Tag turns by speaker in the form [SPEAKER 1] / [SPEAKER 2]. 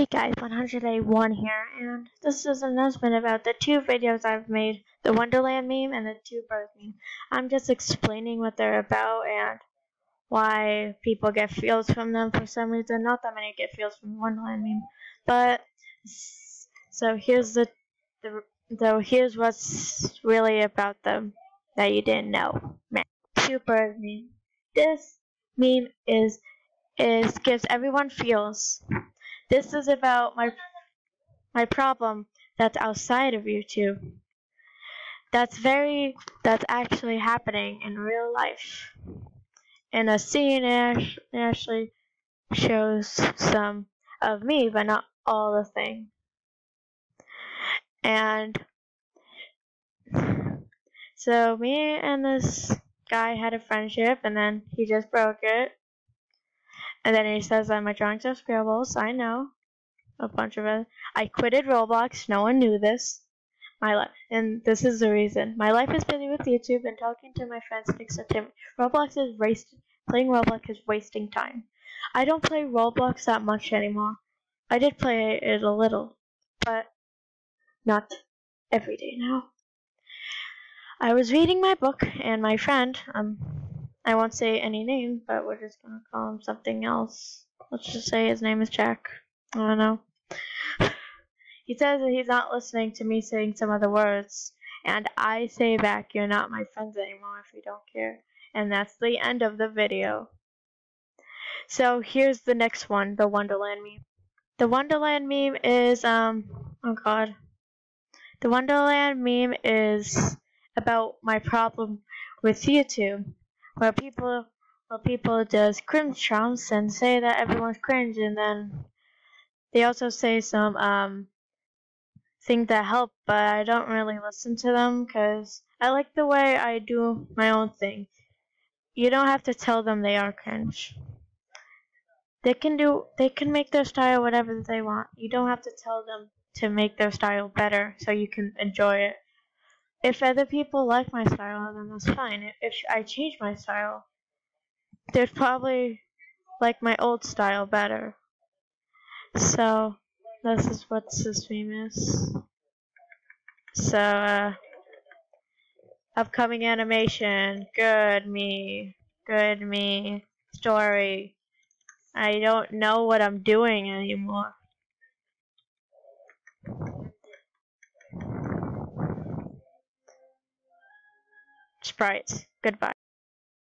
[SPEAKER 1] Hey guys, 101 here, and this is an announcement about the two videos I've made, the Wonderland meme and the two bird meme. I'm just explaining what they're about and why people get feels from them for some reason. Not that many get feels from the Wonderland meme, but so here's here's what's really about them that you didn't know. Two bird meme. This meme is gives everyone feels. This is about my problem that's outside of YouTube. That's actually happening in real life. In a scene, it actually shows some of me, but not all the thing. And so me and this guy had a friendship, and then he just broke it. And then he says that my drawings are scribbles. I know. A bunch of it. I quitted Roblox. No one knew this. And this is the reason. My life is busy with YouTube and talking to my friends takes up time. Playing Roblox is wasting time. I don't play Roblox that much anymore. I did play it a little, but not every day now. I was reading my book and my friend, I won't say any name, but we're just gonna call him something else. Let's just say his name is Jack. I don't know. He says that he's not listening to me saying some other words, and I say back, you're not my friends anymore if you don't care. And that's the end of the video. So here's the next one, the Wonderland meme. The Wonderland meme is, oh god. The Wonderland meme is about my problem with YouTube, where people just cringe chomps and say that everyone's cringe, and then they also say some, things that help, but I don't really listen to them because I like the way I do my own thing. You don't have to tell them they are cringe. They can make their style whatever they want. You don't have to tell them to make their style better so you can enjoy it. If other people like my style, then that's fine. If I change my style, they'd probably like my old style better. So, this is what this meme is. So, upcoming animation, good me, story. I don't know what I'm doing anymore. Sprites, goodbye.